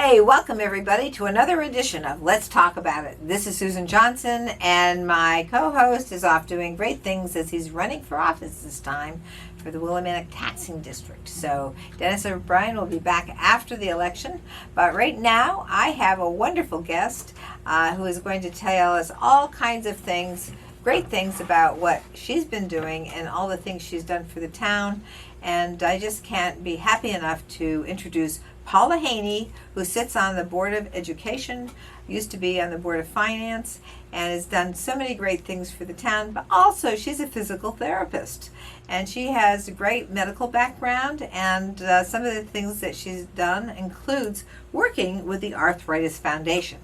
Hey, welcome everybody to another edition of Let's Talk About It. This is Susan Johnson, and my co-host is off doing great things as he's running for office this time for the Willimantic Taxing District. So Dennis O'Brien will be back after the election, but right now I have a wonderful guest who is going to tell us all kinds of things, great things about what she's been doing and all the things she's done for the town. And I just can't be happy enough to introduce Paula Haney, who sits on the Board of Education, used to be on the Board of Finance, and has done so many great things for the town, but also she's a physical therapist. And she has a great medical background, and some of the things that she's done includes working with the Arthritis Foundation.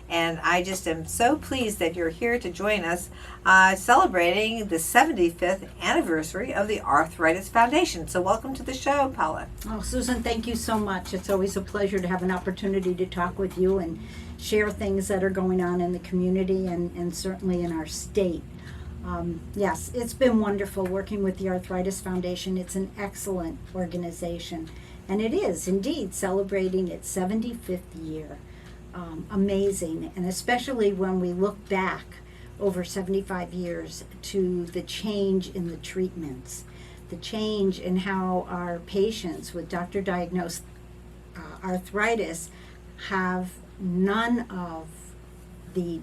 And I just am so pleased that you're here to join us celebrating the 75th anniversary of the Arthritis Foundation. So welcome to the show, Paula. Oh, Susan, thank you so much. It's always a pleasure to have an opportunity to talk with you and share things that are going on in the community and certainly in our state. Yes, it's been wonderful working with the Arthritis Foundation. It's an excellent organization, and it is indeed celebrating its 75th year. Amazing, and especially when we look back over 75 years to the change in the treatments, the change in how our patients with doctor-diagnosed arthritis have none of the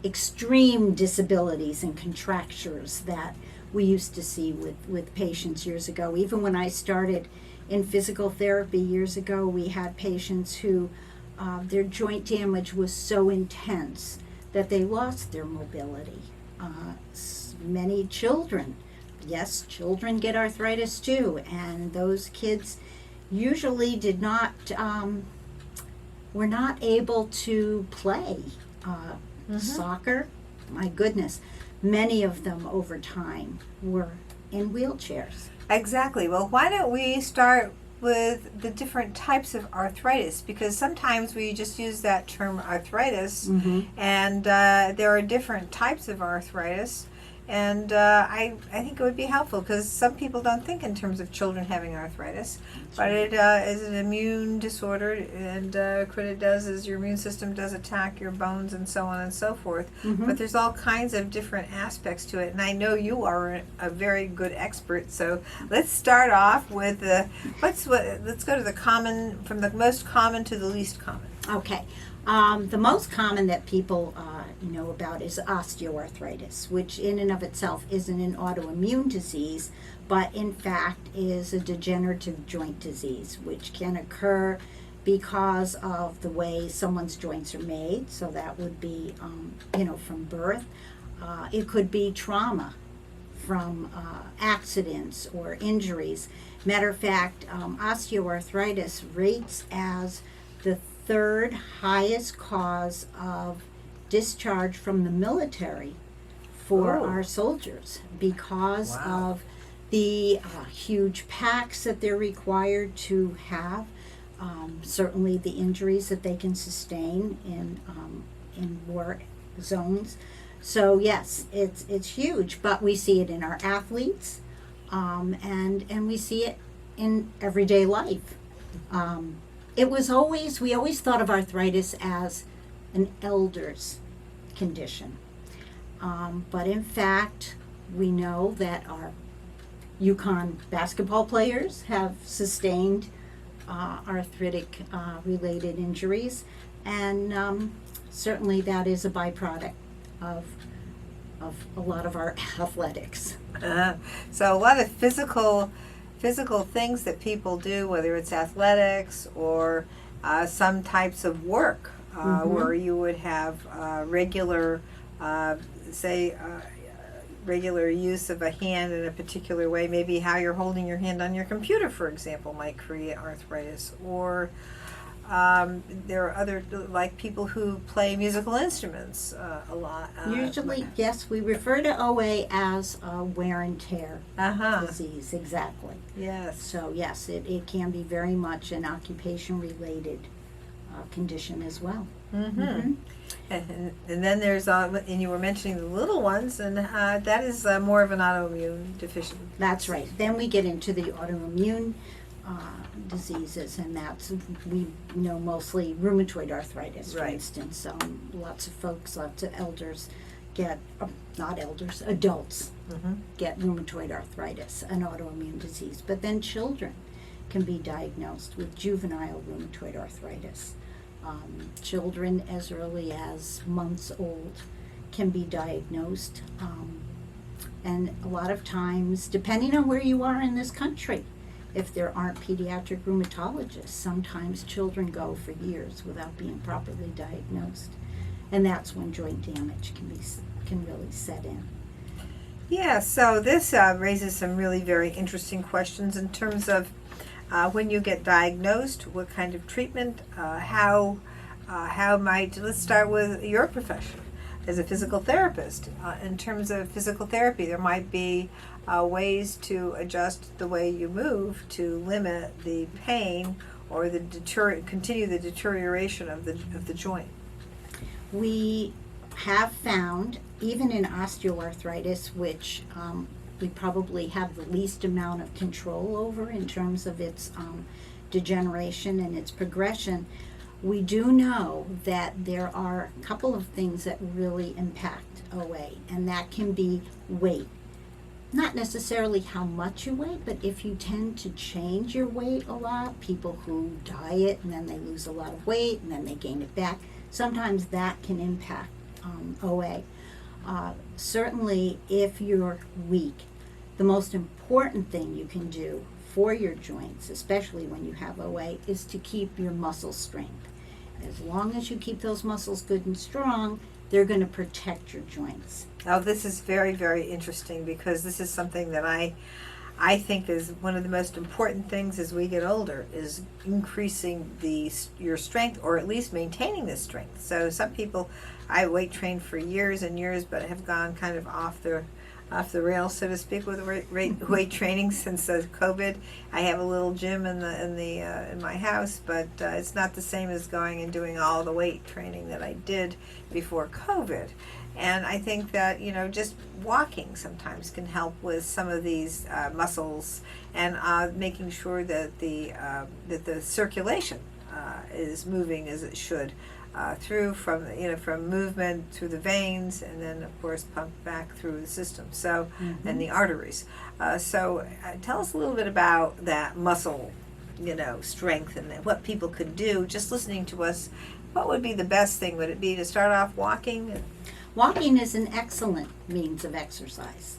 extreme disabilities and contractures that we used to see with patients years ago. Even when I started in physical therapy years ago, we had patients who their joint damage was so intense that they lost their mobility. Many children, yes, children get arthritis too, and those kids usually were not able to play soccer. My goodness, many of them over time were in wheelchairs. Exactly. Well, why don't we start with the different types of arthritis, because sometimes we just use that term arthritis, and there are different types of arthritis, and I think it would be helpful because some people don't think in terms of children having arthritis, but it is an immune disorder, and what it does is your immune system does attack your bones and so on and so forth. But there's all kinds of different aspects to it, and I know you are a very good expert. So let's start off with let's go to from the most common to the least common. Okay. The most common that people know about is osteoarthritis, which in and of itself isn't an autoimmune disease, but in fact is a degenerative joint disease, which can occur because of the way someone's joints are made. So that would be, from birth. It could be trauma from accidents or injuries. Matter of fact, osteoarthritis rates as the third highest cause of discharge from the military for our soldiers because of the huge packs that they're required to have, certainly the injuries that they can sustain in war zones. So yes, it's huge, but we see it in our athletes, and we see it in everyday life. We always thought of arthritis as an elder's condition. But in fact, we know that our Yukon basketball players have sustained arthritic related injuries, and certainly that is a byproduct of a lot of our athletics. So a lot of physical things that people do, whether it's athletics or some types of work, where you would have regular use of a hand in a particular way. Maybe how you're holding your hand on your computer, for example, might create arthritis. Or there are other, like people who play musical instruments a lot. Usually, yes, we refer to OA as a wear and tear disease. Exactly. Yes. So yes, it can be very much an occupation-related condition as well. And then there's, and you were mentioning the little ones, and that is more of an autoimmune deficiency. That's right. Then we get into the autoimmune diseases, and that's, we know, mostly rheumatoid arthritis, for Right. instance. Lots of folks, lots of elders get, not elders, adults Mm-hmm. get rheumatoid arthritis, an autoimmune disease. But then children can be diagnosed with juvenile rheumatoid arthritis. Children as early as months old can be diagnosed. And a lot of times, depending on where you are in this country, if there aren't pediatric rheumatologists, sometimes children go for years without being properly diagnosed. And that's when joint damage can really set in. Yeah, so this raises some really very interesting questions in terms of when you get diagnosed, what kind of treatment, how might, let's start with your profession as a physical therapist. In terms of physical therapy, there might be ways to adjust the way you move to limit the pain or continue the deterioration of the joint. We have found, even in osteoarthritis, which we probably have the least amount of control over in terms of its degeneration and its progression, we do know that there are a couple of things that really impact OA, and that can be weight. Not necessarily how much you weigh, but if you tend to change your weight a lot, people who diet and then they lose a lot of weight and then they gain it back, sometimes that can impact OA. Certainly, if you're weak, the most important thing you can do for your joints, especially when you have OA, is to keep your muscle strength. As long as you keep those muscles good and strong, they're going to protect your joints. Now, this is very, very interesting because this is something that I think is one of the most important things as we get older, is increasing your strength, or at least maintaining this strength. So some people, I weight trained for years and years, but have gone kind of off the rails, so to speak, with weight training since COVID. I have a little gym in my house, but it's not the same as going and doing all the weight training that I did before COVID. And I think that, just walking sometimes can help with some of these muscles, and making sure that the circulation is moving as it should, through from movement through the veins, and then of course pumped back through the system. So and the arteries. So tell us a little bit about that muscle, strength, and what people could do. Just listening to us, what would be the best thing? Would it be to start off walking? Walking is an excellent means of exercise.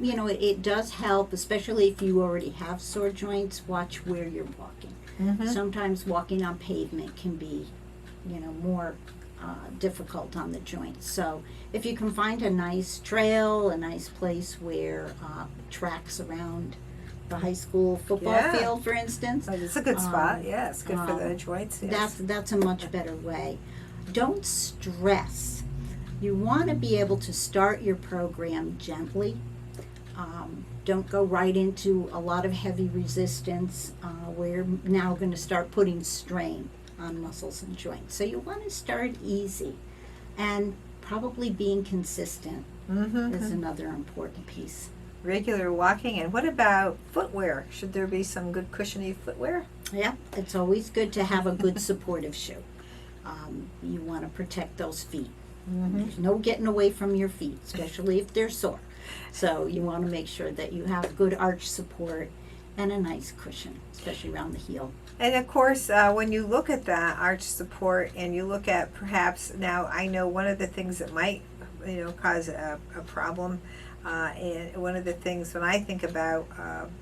It does help, especially if you already have sore joints. Watch where you're walking. Mm-hmm. Sometimes walking on pavement can be, more difficult on the joints. So if you can find a nice trail, a nice place where tracks around the high school football field, for instance. It's a good spot. Yeah, it's good for the joints. Yes. That's a much better way. Don't stress. You want to be able to start your program gently. Don't go right into a lot of heavy resistance. We're now going to start putting strain on muscles and joints. So you want to start easy, and probably being consistent is another important piece. Regular walking. And what about footwear? Should there be some good cushiony footwear? Yeah, it's always good to have a good supportive shoe. You want to protect those feet. There's no getting away from your feet, especially if they're sore. So you want to make sure that you have good arch support and a nice cushion, especially around the heel. And of course, when you look at that arch support, and you look at perhaps, now I know one of the things that might, cause a problem, and one of the things when I think about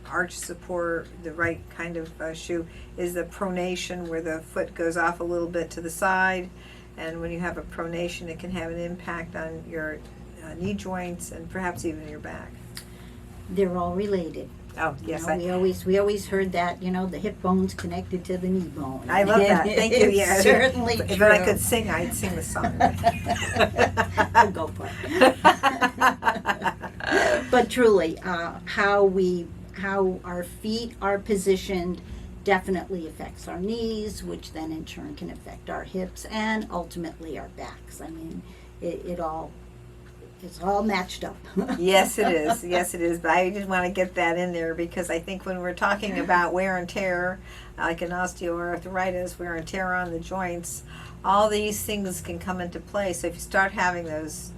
arch support, the right kind of shoe, is the pronation, where the foot goes off a little bit to the side. And when you have a pronation, it can have an impact on your knee joints and perhaps even your back. They're all related. Oh, yes. We always heard that, the hip bone's connected to the knee bone. I love that. Thank you. Yeah. Certainly If true. I could sing, I'd sing the song. I'll go for it. But truly, how our feet are positioned definitely affects our knees, which then in turn can affect our hips and ultimately our backs. I mean, it all it's all matched up. Yes, it is. Yes, it is. But I just want to get that in there because I think when we're talking about wear and tear, like an osteoarthritis, wear and tear on the joints, all these things can come into play. So if you start having those,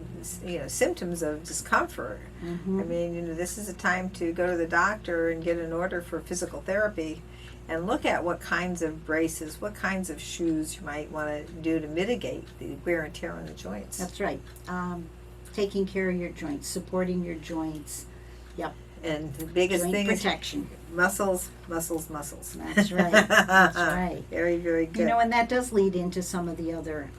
symptoms of discomfort, Mhm. I mean, this is a time to go to the doctor and get an order for physical therapy and look at what kinds of braces, what kinds of shoes you might want to do to mitigate the wear and tear on the joints. That's right. Taking care of your joints, supporting your joints. Yep. And the biggest Joint thing protection. is muscles, muscles, muscles. That's right. That's right. Very, very good. And that does lead into some of the other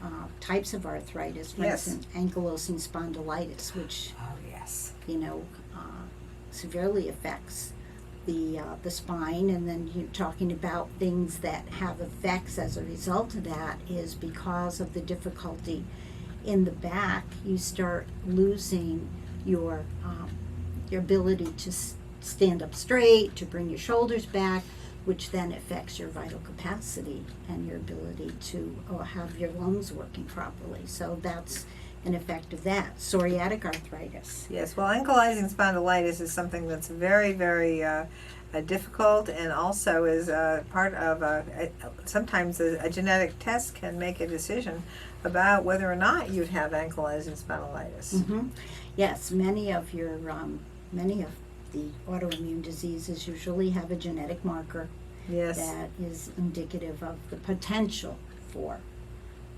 types of arthritis. For Yes. instance, ankylosing spondylitis, which Oh, yes. severely affects the spine. And then you're talking about things that have effects as a result of that is because of the difficulty in the back, you start losing your ability to stand up straight, to bring your shoulders back, which then affects your vital capacity and your ability to have your lungs working properly. So that's an effect of that. Psoriatic arthritis. Yes, well, ankylosing spondylitis is something that's very, very difficult and also is part of sometimes a genetic test can make a decision about whether or not you'd have ankylosing spondylitis. Mm-hmm. Yes, many of the autoimmune diseases usually have a genetic marker Yes. that is indicative of the potential for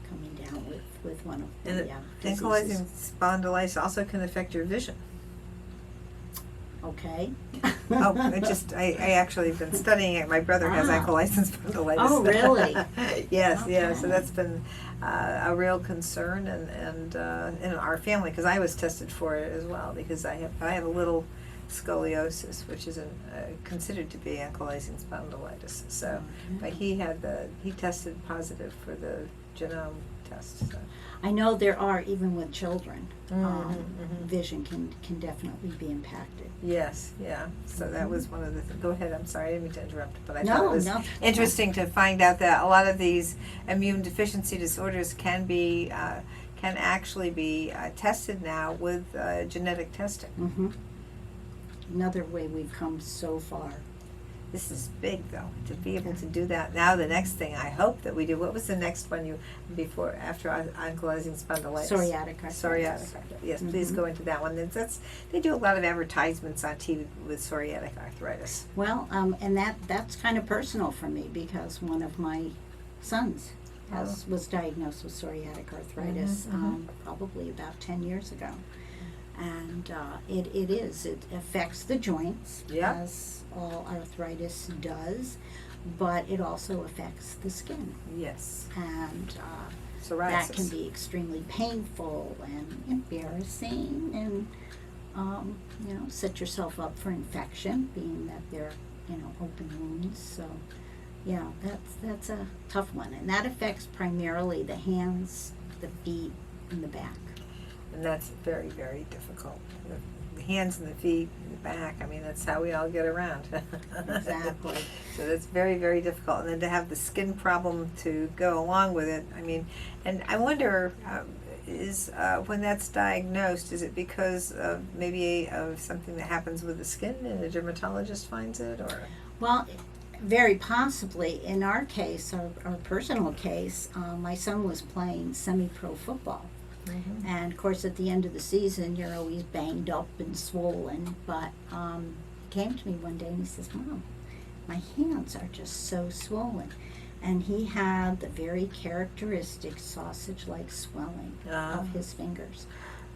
coming down with one of And the diseases. ankylosing spondylitis also can affect your vision. Okay. I actually have been studying it. My brother has Ah. ankylosing spondylitis. Oh, really? Yes, yeah. So Okay. that's been a real concern and in our family because I was tested for it as well because I have a little scoliosis, which is considered to be ankylosing spondylitis. So, but he tested positive for the genome test. So. I know there are, even with children, Mhm. vision can definitely be impacted. Yes, yeah. So that was one of the things. Go ahead. I'm sorry, I didn't mean to interrupt, but I No, thought it was no. interesting to find out that a lot of these immune deficiency disorders can actually be tested now with genetic testing. Mm-hmm. After we've come so far. This is big, though, to be able to do that. Now, the next thing I hope that we do. What was the next one after ankylosing spondylitis? Psoriatic arthritis. Psoriatic. Yes, please Mhm. go into that one. They do a lot of advertisements on TV with psoriatic arthritis. Well, and that's kind of personal for me because one of my sons was diagnosed with psoriatic arthritis probably about 10 years ago. And it affects the joints, Yep. as all arthritis does, but it also affects the skin. Yes. And Psoriasis. that can be extremely painful and embarrassing and, set yourself up for infection, being that they're, open wounds. So, yeah, that's a tough one. And that affects primarily the hands, the feet, and the back. And that's very, very difficult. The hands and the feet and the back, I mean, that's how we all get around. Exactly. So that's very, very difficult. And then to have the skin problem to go along with it, I mean, and I wonder, when that's diagnosed, is it because of maybe of something that happens with the skin and a dermatologist finds it, or? Well, very possibly. In our case, our personal case, my son was playing semi-pro football. Mm-hmm. And of course, at the end of the season, you're always banged up and swollen. But he came to me one day and he says, "Mom, my hands are just so swollen." And he had the very characteristic sausage-like swelling of his fingers,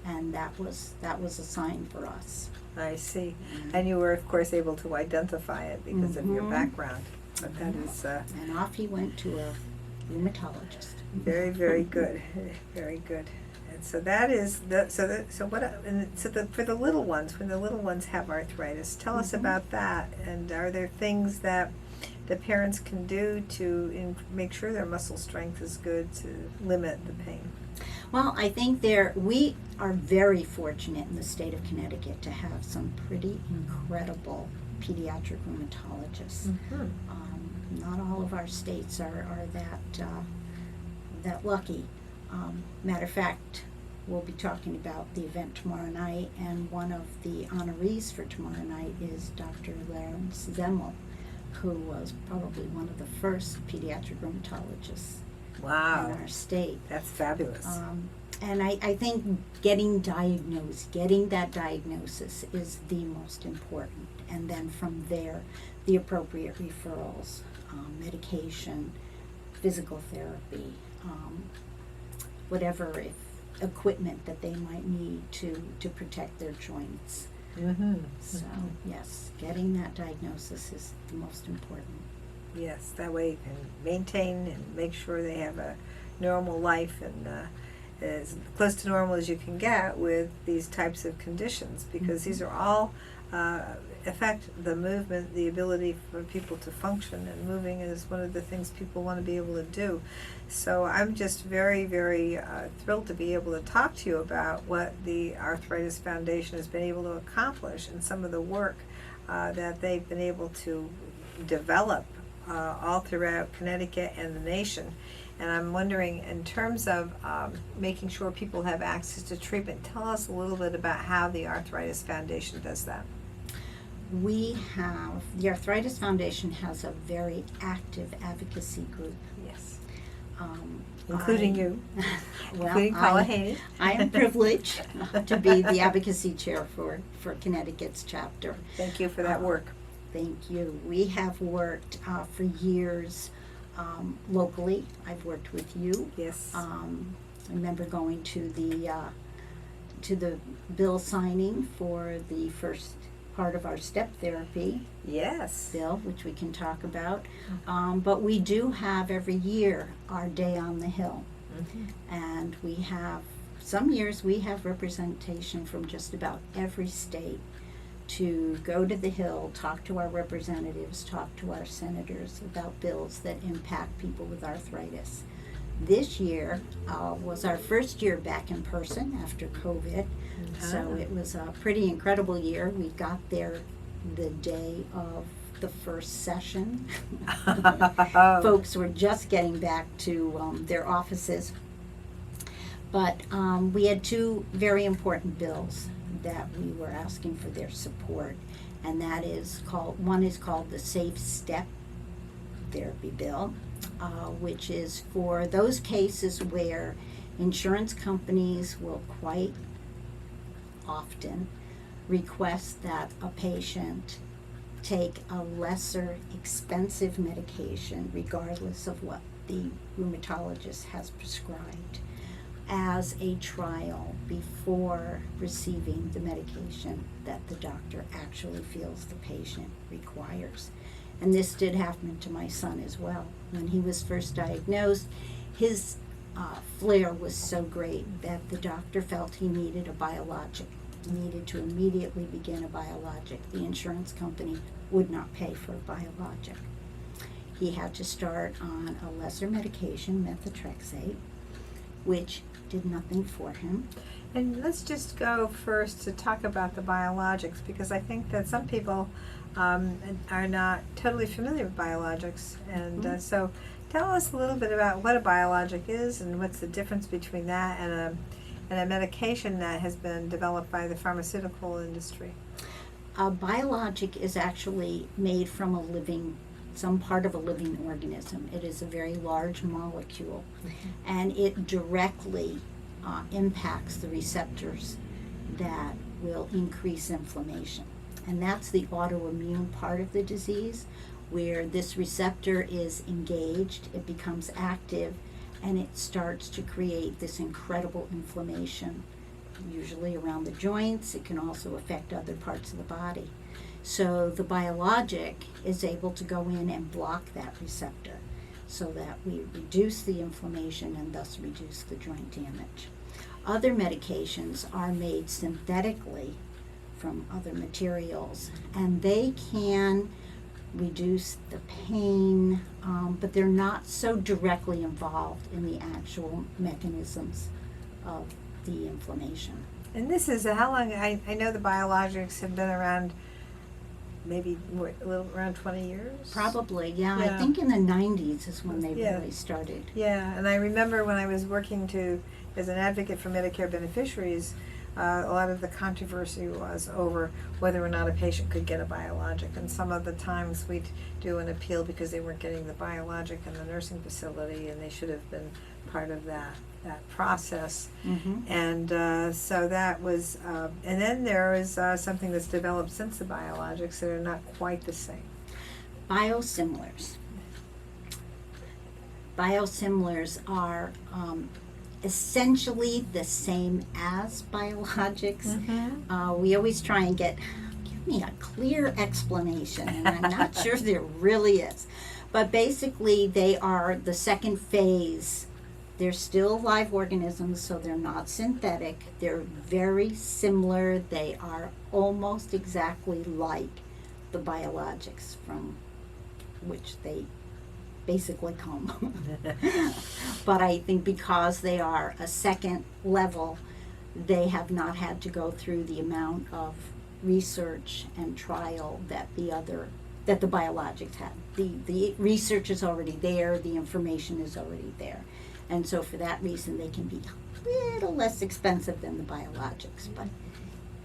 and that was a sign for us. I see. And you were, of course, able to identify it because of your background. But that is And off he went to a rheumatologist. very, very good. Very good. And so that is for the little ones, when the little ones have arthritis, tell us about that. And are there things that the parents can do to make sure their muscle strength is good to limit the pain? Well, I think we are very fortunate in the state of Connecticut to have some pretty incredible pediatric rheumatologists. Mm-hmm. Not all of our states are that lucky. Matter of fact, we'll be talking about the event tomorrow night, and one of the honorees for tomorrow night is Dr. Lawrence Zemmel, who was probably one of the first pediatric rheumatologists Wow. in our state. That's fabulous. And I think getting that diagnosis is the most important. And then from there, the appropriate referrals, medication, physical therapy, whatever equipment that they might need to protect their joints. Mm-hmm. So, yes, getting that diagnosis is the most important. Yes, that way you can maintain and make sure they have a normal life and as close to normal as you can get with these types of conditions, because these are all affect the movement, the ability for people to function, and moving is one of the things people want to be able to do. So I'm just very, very thrilled to be able to talk to you about what the Arthritis Foundation has been able to accomplish and some of the work that they've been able to develop all throughout Connecticut and the nation. And I'm wondering, in terms of making sure people have access to treatment, tell us a little bit about how the Arthritis Foundation does that. The Arthritis Foundation has a very active advocacy group. Yes. Including you, including Paula Haney. I am privileged to be the advocacy chair for Connecticut's chapter. Thank you for that work. Thank you. We have worked for years locally. I've worked with you. Yes. I remember going to the bill signing for the first part of our step therapy Yes. bill, which we can talk about. But we do have every year our Day on the Hill. Mm-hmm. And we have, some years we have representation from just about every state to go to the Hill, talk to our representatives, talk to our senators about bills that impact people with arthritis. This year was our first year back in person after COVID, so it was a pretty incredible year. We got there the day of the first session. Folks were just getting back to their offices. But we had two very important bills that we were asking for their support, and that is one is called the Safe Step Therapy Bill, which is for those cases where insurance companies will quite often request that a patient take a lesser expensive medication regardless of what the rheumatologist has prescribed as a trial before receiving the medication that the doctor actually feels the patient requires. And this did happen to my son as well. When he was first diagnosed, his flare was so great that the doctor felt he needed a biologic. He needed to immediately begin a biologic. The insurance company would not pay for a biologic. He had to start on a lesser medication, methotrexate, which did nothing for him. And let's just go first to talk about the biologics, because I think that some people are not totally familiar with biologics. And so tell us a little bit about what a biologic is and what's the difference between that and a medication that has been developed by the pharmaceutical industry. A biologic is actually made from some part of a living organism. It is a very large molecule, and it directly impacts the receptors that will increase inflammation. And that's the autoimmune part of the disease, where this receptor is engaged, it becomes active, and it starts to create this incredible inflammation, usually around the joints. It can also affect other parts of the body. So the biologic is able to go in and block that receptor so that we reduce the inflammation and thus reduce the joint damage. Other medications are made synthetically from other materials, and they can reduce the pain, but they're not so directly involved in the actual mechanisms of the inflammation. And this is how long, I know the biologics have been around maybe more, a little around 20 years. Probably, yeah. Yeah. I think in the 90s is when they Yeah. really started. Yeah, and I remember when I was working as an advocate for Medicare beneficiaries, a lot of the controversy was over whether or not a patient could get a biologic, and some of the times we'd do an appeal because they weren't getting the biologic in the nursing facility, and they should have been part of that process. Mm-hmm. And so that was, and then there is something that's developed since the biologics that are not quite the same. Biosimilars. Biosimilars are essentially the same as biologics. Mm-hmm. We always try and give me a clear explanation, and I'm not sure there really is. But basically, they are the second phase. They're still live organisms, so they're not synthetic. They're very similar. They are almost exactly like the biologics from which they basically come. But I think because they are a second level, they have not had to go through the amount of research and trial that the biologics had. The research is already there, the information is already there. And so for that reason, they can be a little less expensive than the biologics, but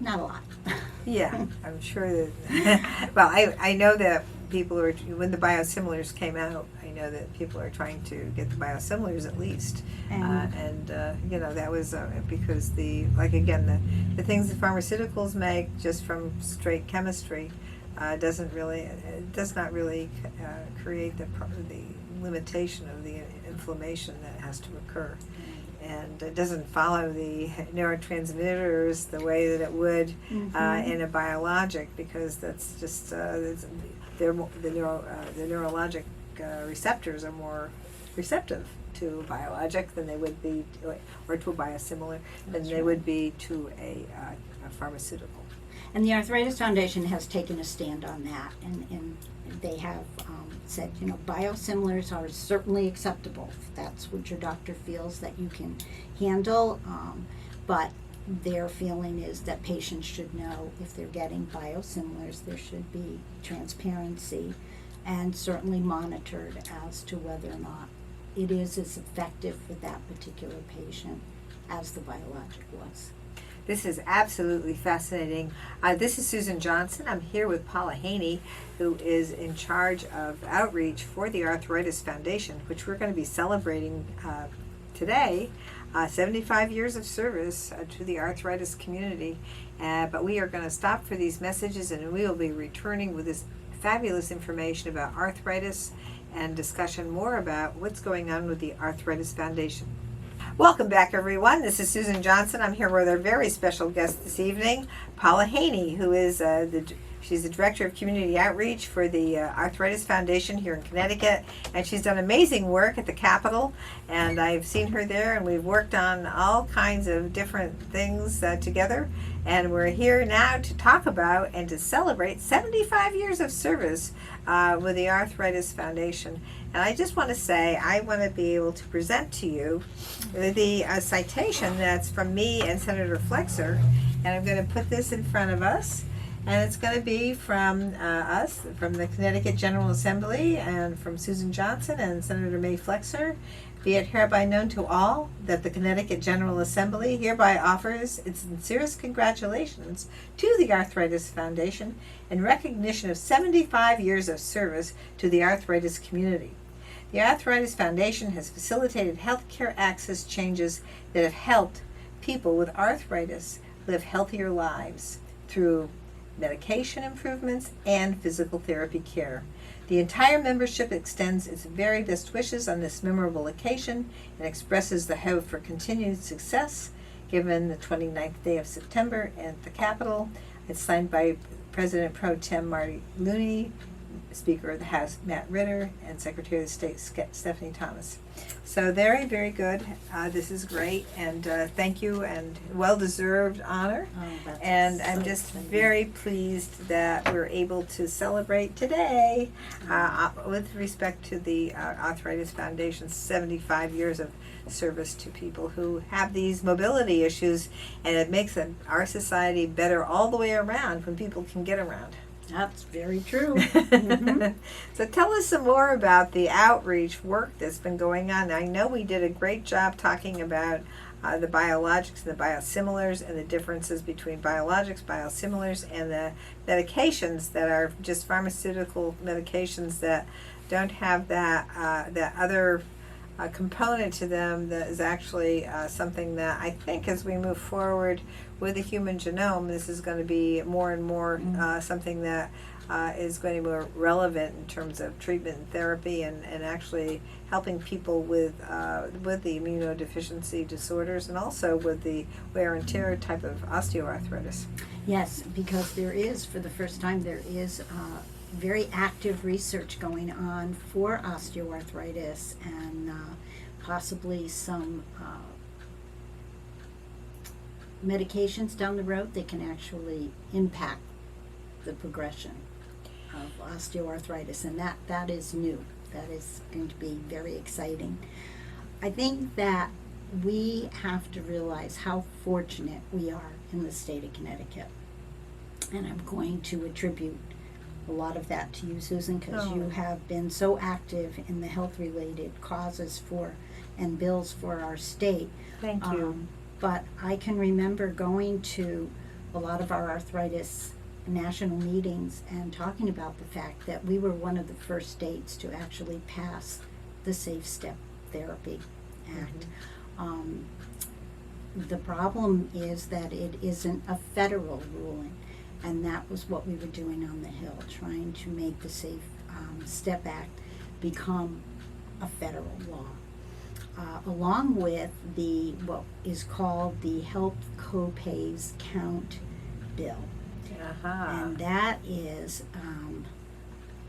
not a lot. Yeah, I'm sure that, well, I know that people are, when the biosimilars came out, I know that people are trying to get the biosimilars at least. And that was because the things that pharmaceuticals make just from straight chemistry does not really create the limitation of the inflammation that has to occur. And it doesn't follow the neurotransmitters the way that it would in a biologic, because that's just the neurologic receptors are more receptive to a biologic than they would be, or to a biosimilar, than they would be to a pharmaceutical. And the Arthritis Foundation has taken a stand on that, and they have said, biosimilars are certainly acceptable if that's what your doctor feels that you can handle, but their feeling is that patients should know if they're getting biosimilars, there should be transparency and certainly monitored as to whether or not it is as effective for that particular patient as the biologic was. This is absolutely fascinating. This is Susan Johnson. I'm here with Paula Haney, who is in charge of outreach for the Arthritis Foundation, which we're going to be celebrating today. 75 years of service to the arthritis community. But we are going to stop for these messages, and we will be returning with this fabulous information about arthritis and discussion more about what's going on with the Arthritis Foundation. Welcome back, everyone. This is Susan Johnson. I'm here with our very special guest this evening, Paula Haney, who is she's the Director of Community Outreach for the Arthritis Foundation here in Connecticut, and she's done amazing work at the Capitol, and I've seen her there, and we've worked on all kinds of different things together, and we're here now to talk about and to celebrate 75 years of service with the Arthritis Foundation. And I just want to say, I want to be able to present to you the citation that's from me and Senator Flexer, and I'm going to put this in front of us, and it's going to be from us, from the Connecticut General Assembly, and from Susan Johnson and Senator May Flexer. Be it hereby known to all that the Connecticut General Assembly hereby offers its sincerest congratulations to the Arthritis Foundation in recognition of 75 years of service to the arthritis community. The Arthritis Foundation has facilitated healthcare access changes that have helped people with arthritis live healthier lives through medication improvements and physical therapy care. The entire membership extends its very best wishes on this memorable occasion and expresses the hope for continued success given the 29th day of September at the Capitol. It's signed by President Pro Tem Marty Looney, Speaker of the House Matt Ritter, and Secretary of State Stephanie Thomas. So very, very good. This is great, and thank you, and well-deserved honor. And I'm just very pleased that we're able to celebrate today with respect to the Arthritis Foundation's 75 years of service to people who have these mobility issues, and it makes our society better all the way around when people can get around. That's very true. Mhm. So tell us some more about the outreach work that's been going on. I know we did a great job talking about the biologics and the biosimilars and the differences between biologics, biosimilars, and the medications that are just pharmaceutical medications that don't have that other component to them that is actually something that I think as we move forward with the human genome, this is going to be more and more something that is going to be more relevant in terms of treatment and therapy and actually helping people with the immunodeficiency disorders and also with the wear and tear type of osteoarthritis. Yes, because there is, for the first time, there is very active research going on for osteoarthritis and possibly some medications down the road that can actually impact the progression of osteoarthritis, and that is new. That is going to be very exciting. I think that we have to realize how fortunate we are in the state of Connecticut, and I'm going to attribute a lot of that to you, Susan, because you have been so active in the health-related causes for and bills for our state. Thank you. But I can remember going to a lot of our arthritis national meetings and talking about the fact that we were one of the first states to actually pass the Safe Step Therapy Act. The problem is that it isn't a federal ruling, and that was what we were doing on the Hill, trying to make the Safe Step Act become a federal law. Along with the what is called the Health Copays Count Bill. And that is,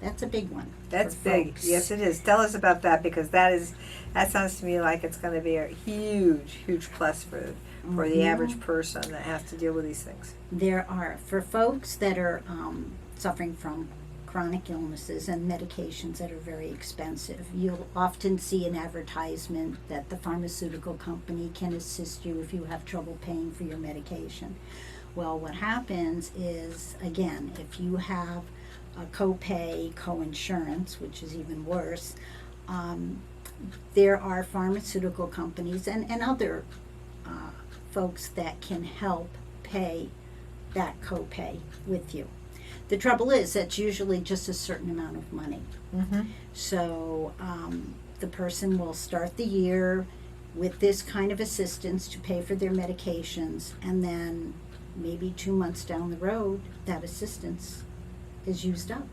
that's a big one. That's for big. folks. Yes, it is. Tell us about that because that sounds to me like it's going to be a huge plus for the average person that has to deal with these things. There are, for folks that are suffering from chronic illnesses and medications that are very expensive, you'll often see an advertisement that the pharmaceutical company can assist you if you have trouble paying for your medication. Well, what happens is, again, if you have a copay, coinsurance, which is even worse, there are pharmaceutical companies and other folks that can help pay that copay with you. The trouble is that's usually just a certain amount of money. So the person will start the year with this kind of assistance to pay for their medications, and then maybe 2 months down the road, that assistance is used up.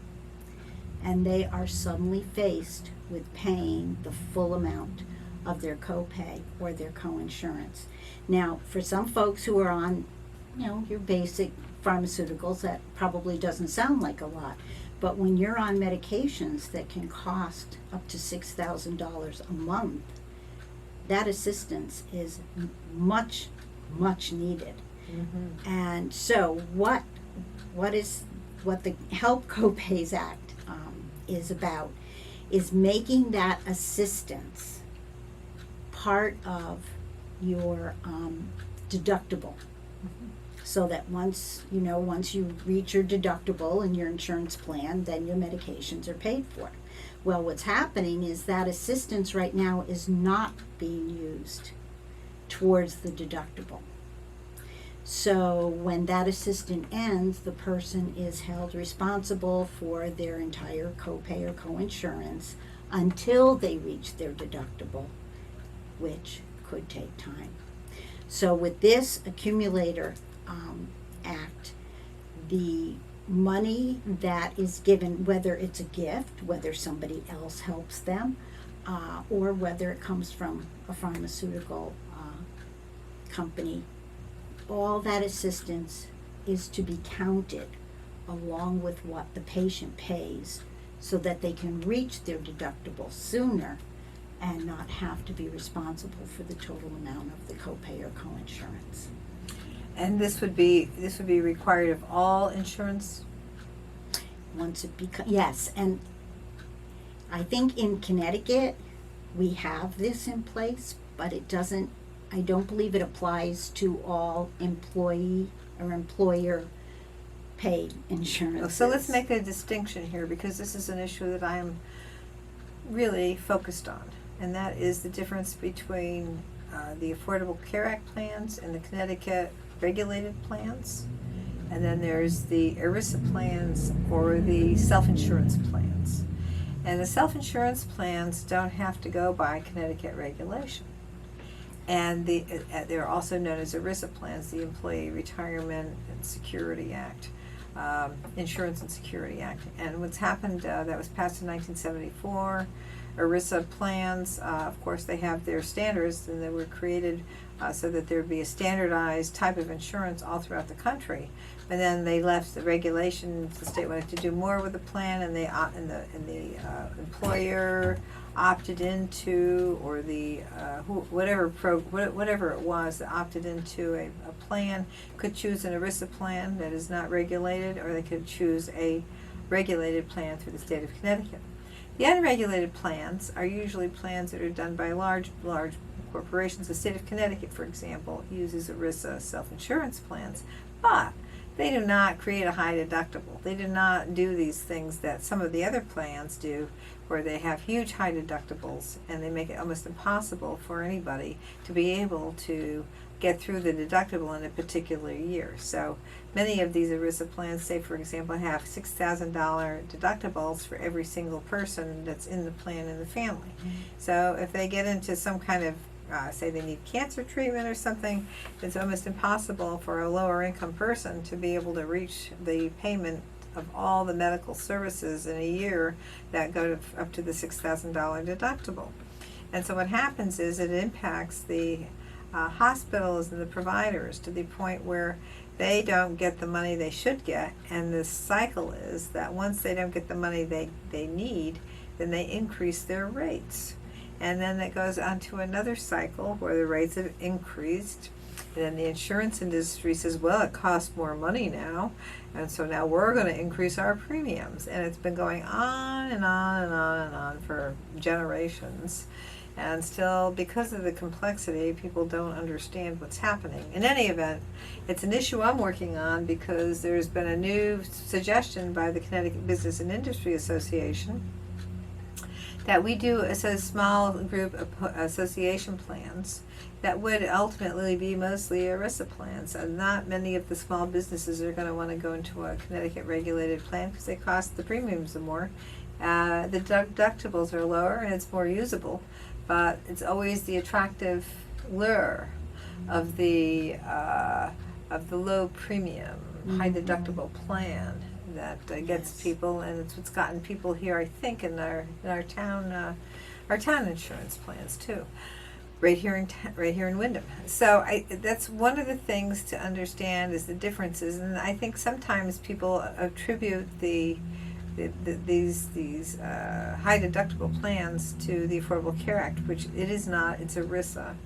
And they are suddenly faced with paying the full amount of their copay or their coinsurance. Now, for some folks who are on, your basic pharmaceuticals, that probably doesn't sound like a lot. But when you're on medications that can cost up to $6,000 a month, that assistance is much needed. And so what the Help Copays Act is about is making that assistance part of your deductible. So that once you reach your deductible in your insurance plan, then your medications are paid for. Well, what's happening is that assistance right now is not being used towards the deductible. So when that assistance ends, the person is held responsible for their entire copay or coinsurance until they reach their deductible, which could take time. So with this accumulator act, the money that is given, whether it's a gift, whether somebody else helps them, or whether it comes from a pharmaceutical company, all that assistance is to be counted along with what the patient pays so that they can reach their deductible sooner and not have to be responsible for the total amount of the copay or coinsurance. And this would be required of all insurance? Once it yes, and I think in Connecticut we have this in place, but I don't believe it applies to all employee or employer pay insurance. So let's make a distinction here, because this is an issue that I'm really focused on, and that is the difference between the Affordable Care Act plans and the Connecticut regulated plans, and then there's the ERISA plans or the self-insurance plans. And the self-insurance plans don't have to go by Connecticut regulation. And they're also known as ERISA plans, the Employee Retirement and Security Act, Insurance and Security Act. And what's happened, that was passed in 1974. ERISA plans, of course, they have their standards, and they were created so that there would be a standardized type of insurance all throughout the country. And then they left the regulation. The state wanted to do more with the plan, and the employer opted into, or the whatever it was that opted into a plan, could choose an ERISA plan that is not regulated, or they could choose a regulated plan through the state of Connecticut. The unregulated plans are usually plans that are done by large corporations. The state of Connecticut, for example, uses ERISA self-insurance plans, but they do not create a high deductible. They do not do these things that some of the other plans do, where they have huge high deductibles, and they make it almost impossible for anybody to be able to get through the deductible in a particular year. So many of these ERISA plans, say for example, have $6,000 deductibles for every single person that's in the plan in the family. So if they get into some kind of say they need cancer treatment or something, it's almost impossible for a lower income person to be able to reach the payment of all the medical services in a year that go to up to the $6,000 deductible. And so what happens is it impacts the hospitals and the providers to the point where they don't get the money they should get, and the cycle is that once they don't get the money they need, then they increase their rates. And then it goes on to another cycle where the rates have increased, and then the insurance industry says, well, it costs more money now, and so now we're going to increase our premiums. And it's been going on and on and on and on for generations. And still, because of the complexity, people don't understand what's happening. In any event, it's an issue I'm working on because there's been a new suggestion by the Connecticut Business and Industry Association that we do as a small group of association plans that would ultimately be mostly ERISA plans. And not many of the small businesses are going to want to go into a Connecticut regulated plan because they cost the premiums more. The deductibles are lower and it's more usable, but it's always the attractive lure of the low premium, high deductible plan that gets people, and it's what's gotten people here, I think, in our town insurance plans too, right here in Wyndham. So that's one of the things to understand is the differences, and I think sometimes people attribute these high deductible plans to the Affordable Care Act, which it is not. It's ERISA.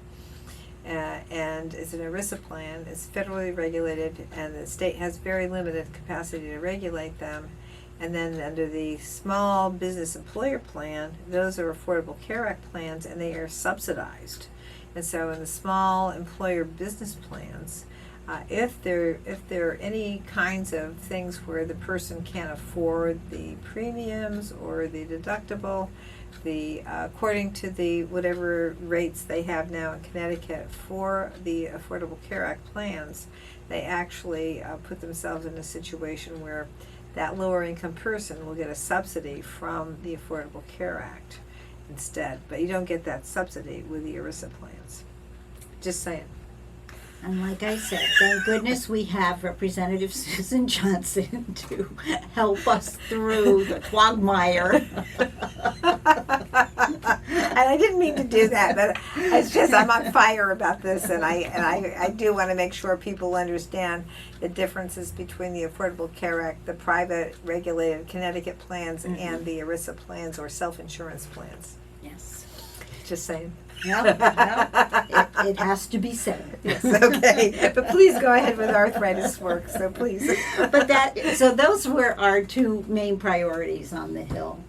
And it's an ERISA plan. It's federally regulated, and the state has very limited capacity to regulate them. And then under the small business employer plan, those are Affordable Care Act plans, and they are subsidized. And so in the small employer business plans, if there are any kinds of things where the person can't afford the premiums or the deductible, according to the whatever rates they have now in Connecticut for the Affordable Care Act plans, they actually put themselves in a situation where that lower income person will get a subsidy from the Affordable Care Act instead. But you don't get that subsidy with the ERISA plans. Just saying. And like I said, thank goodness we have Representative Susan Johnson to help us through the quagmire. And I didn't mean to do that, but it's just I'm on fire about this, and I do want to make sure people understand the differences between the Affordable Care Act, the private regulated Connecticut plans, and the ERISA plans or self-insurance plans. Yes. Just saying. No, it has to be said. Yes, okay. But please go ahead with arthritis work, so please. So those were our two main priorities on the Hill.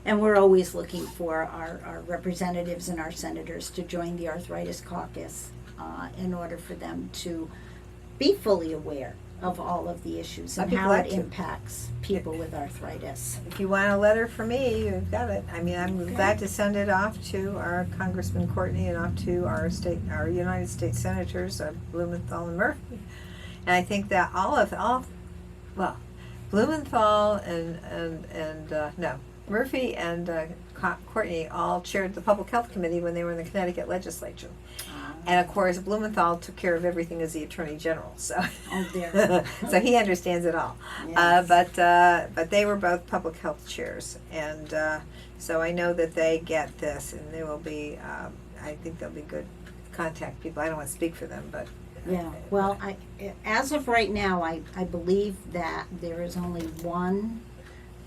And we're always looking for our representatives and our senators to join the Arthritis Caucus in order for them to be fully aware of all of the issues I'd and be how glad it to. impacts people with arthritis. If you want a letter from me, you've got it. I mean, I'm glad to send it off to our Congressman Courtney and off to our United States Senators, Blumenthal and Murphy. And I think that Blumenthal and Murphy and Courtney all chaired the Public Health Committee when they were in the Connecticut legislature. And of course, Blumenthal took care of everything as the Attorney General, so Oh dear. so he understands it all. Yes. But they were both public health chairs, and so I know that they get this, and they will be. I think they'll be good contact people. I don't want to speak for them, but Yeah, well, as of right now, I believe that there is only one,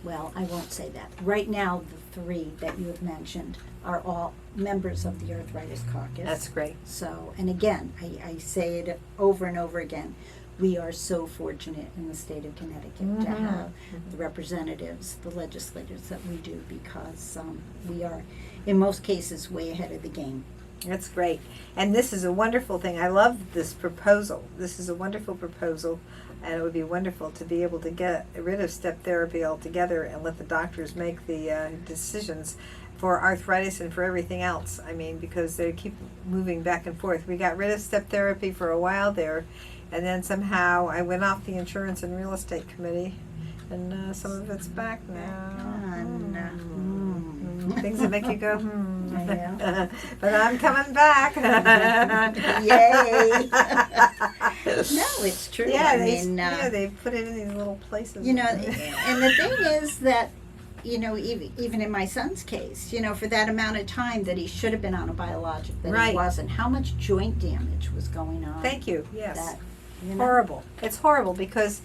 well, I won't say that. Right now, the three that you have mentioned are all members of the Arthritis Caucus. that's great. So, and again, I say it over and over again, we are so fortunate in the state of Connecticut to have the representatives, the legislators that we do, because we are, in most cases, way ahead of the game. That's great. And this is a wonderful thing. I love this proposal. This is a wonderful proposal, and it would be wonderful to be able to get rid of step therapy altogether and let the doctors make the decisions for arthritis and for everything else. I mean, because they keep moving back and forth. We got rid of step therapy for a while there, and then somehow I went off the Insurance and Real Estate Committee, and some of it's back now. Things that make you go, Yeah. But I'm coming back. Yay! No, it's true. Yeah, I they, mean, they put it in these little places. you know, and the thing is that, you know, even in my son's case, you know, for that amount of time that he should have been on a biologic, that Right. he wasn't, how much joint damage was going on. Thank you. Yes. That, you know, Horrible. It's horrible because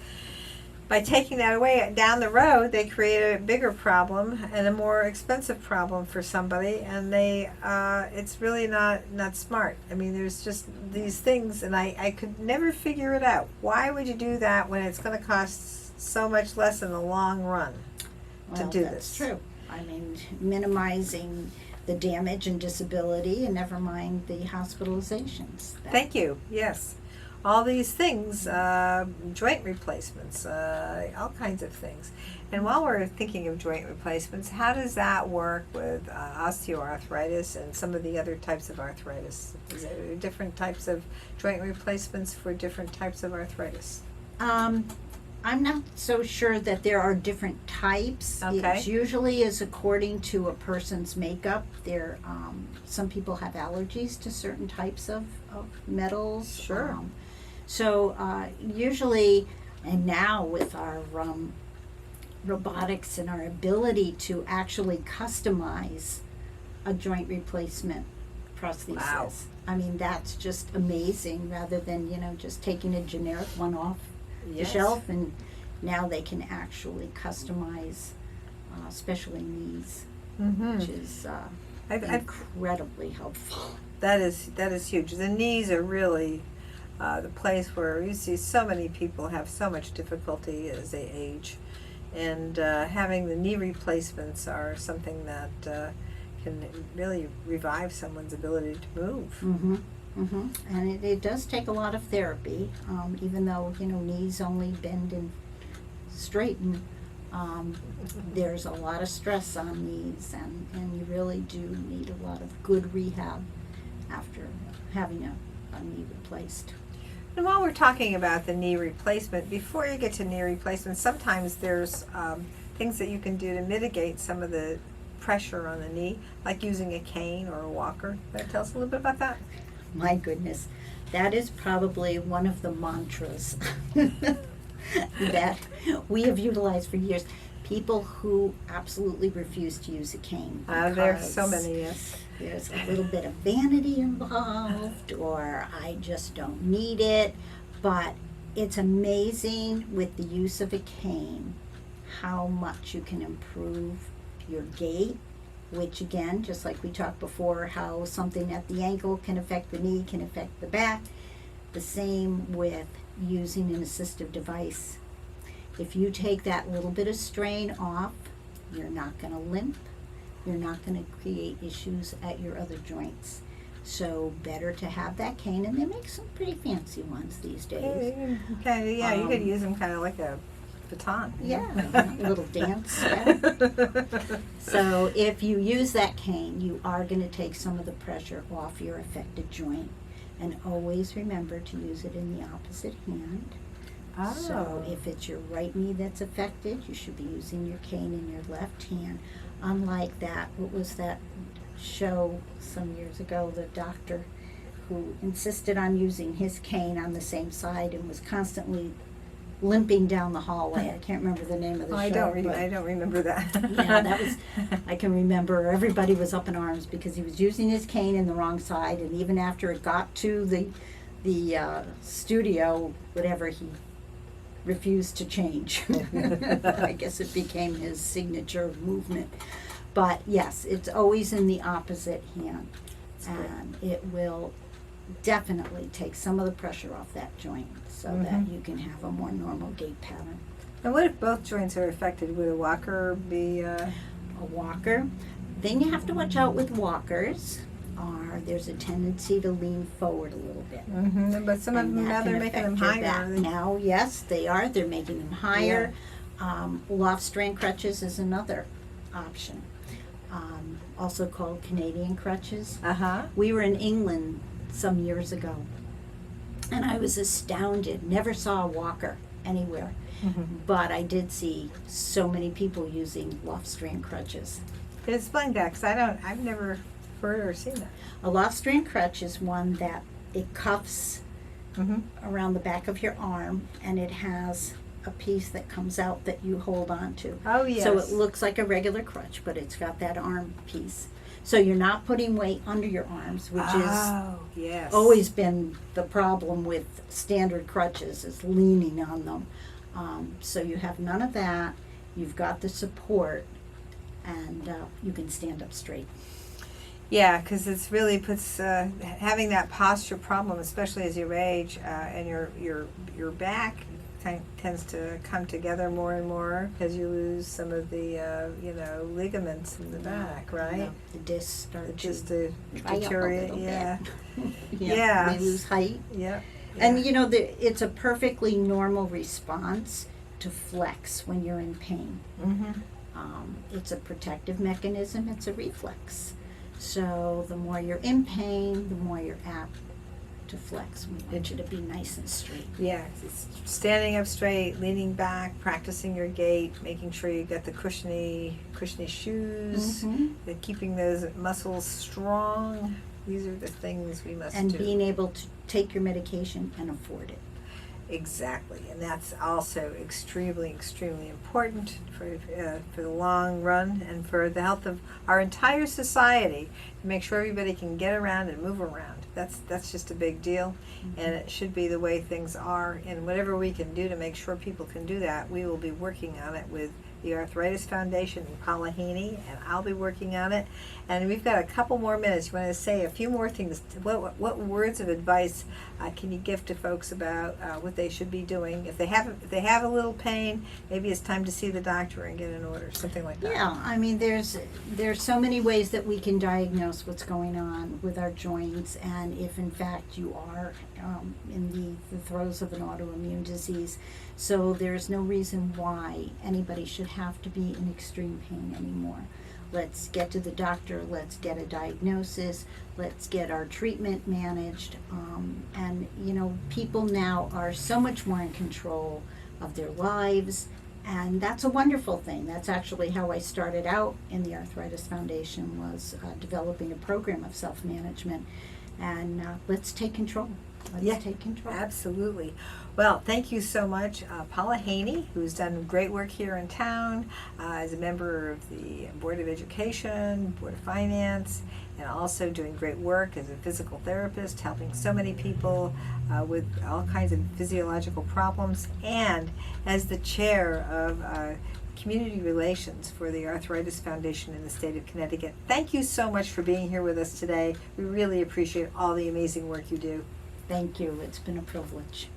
by taking that away down the road, they create a bigger problem and a more expensive problem for somebody, and it's really not smart. I mean, there's just these things, and I could never figure it out. Why would you do that when it's going to cost so much less in the long run to do that's this? true. I mean, minimizing the damage and disability, and never mind the hospitalizations. Thank you. Yes. All these things, joint replacements, all kinds of things. And while we're thinking of joint replacements, how does that work with osteoarthritis and some of the other types of arthritis? Is there different types of joint replacements for different types of arthritis? I'm not so sure that there are different types. Okay. It usually is according to a person's makeup. There, some people have allergies to certain types of metals. Sure. So usually, and now with our robotics and our ability to actually customize a joint replacement prosthesis. Wow. I mean, that's just amazing, rather than, you know, just taking a generic one off the shelf, and now they can actually customize, especially knees, which is I've incredibly helpful. That is huge. The knees are really the place where you see so many people have so much difficulty as they age, and having the knee replacements are something that can really revive someone's ability to move. And it does take a lot of therapy, even though, you know, knees only bend and straighten. There's a lot of stress on knees, and you really do need a lot of good rehab after having a knee replaced. And while we're talking about the knee replacement, before you get to knee replacement, sometimes there's things that you can do to mitigate some of the pressure on the knee, like using a cane or a walker. Can you tell us a little bit about that? My goodness, that is probably one of the mantras that we have utilized for years. People who absolutely refuse to use a cane. There's so because many, yes. There's a little bit of vanity involved, or I just don't need it. But it's amazing with the use of a cane how much you can improve your gait, which again, just like we talked before, how something at the ankle can affect the knee, can affect the back. The same with using an assistive device. If you take that little bit of strain off, you're not going to limp. You're not going to create issues at your other joints. So better to have that cane, and they make some pretty fancy ones these days. You could use them kind of like a baton. Yeah, a little dance step. So if you use that cane, you are going to take some of the pressure off your affected joint. And always remember to use it in the opposite hand. Oh. So if it's your right knee that's affected, you should be using your cane in your left hand. Unlike that, what was that show some years ago, the doctor who insisted on using his cane on the same side and was constantly limping down the hallway. I can't remember the name of the show. I don't remember that. Yeah, that was, I can remember everybody was up in arms because he was using his cane in the wrong side, and even after it got to the studio, whatever, he refused to change. I guess it became his signature movement. But yes, it's always in the opposite hand, and it will definitely take some of the pressure off that joint so that you can have a more normal gait pattern. And what if both joints are affected? Would a walker be a walker? Then you have to watch out with walkers. There's a tendency to lean forward a little bit. But some of them now they're making them higher. Now, yes, they are. They're making them higher. Loft strand crutches is another option. Also called Canadian crutches. We were in England some years ago, and I was astounded. Never saw a walker anywhere, but I did see so many people using loft strand crutches. Explain that, because I've never heard or seen that. A loft strand crutch is one that it cuffs around the back of your arm, and it has a piece that comes out that you hold on to. Oh, yes. So it looks like a regular crutch, but it's got that arm piece. So you're not putting weight under your arms, which is always been the problem with standard crutches, is leaning on them. So you have none of that. You've got the support, and you can stand up straight. Yeah, because it's really puts having that posture problem, especially as you age, and your back tends to come together more and more because you lose some of the ligaments in the back, right? Yeah, the discs start to deteriorate. Yeah. Yeah. They lose height. Yeah. And it's a perfectly normal response to flex when you're in pain. It's a protective mechanism. It's a reflex. So the more you're in pain, the more you're apt to flex. We want you to be nice and straight. Yeah, it's standing up straight, leaning back, practicing your gait, making sure you get the cushiony shoes, keeping those muscles strong. These are the things we must do. And being able to take your medication and afford it. Exactly, and that's also extremely, extremely important for the long run and for the health of our entire society, to make sure everybody can get around and move around. That's just a big deal, and it should be the way things are. And whatever we can do to make sure people can do that, we will be working on it with the Arthritis Foundation and Paula Haney, and I'll be working on it. And we've got a couple more minutes. You want to say a few more things? What words of advice can you give to folks about what they should be doing if they have a little pain? Maybe it's time to see the doctor and get an order, something like that. Yeah, I mean, there's so many ways that we can diagnose what's going on with our joints, and if in fact you are in the throes of an autoimmune disease. So there's no reason why anybody should have to be in extreme pain anymore. Let's get to the doctor, let's get a diagnosis, let's get our treatment managed. And people now are so much more in control of their lives, and that's a wonderful thing. That's actually how I started out in the Arthritis Foundation, was developing a program of self-management. And let's take control. Let's take control. Absolutely. Well, thank you so much, Paula Haney, who's done great work here in town as a member of the Board of Education, Board of Finance, and also doing great work as a physical therapist, helping so many people with all kinds of physiological problems, and as the chair of Community Relations for the Arthritis Foundation in the state of Connecticut. Thank you so much for being here with us today. We really appreciate all the amazing work you do. Thank you. It's been a privilege.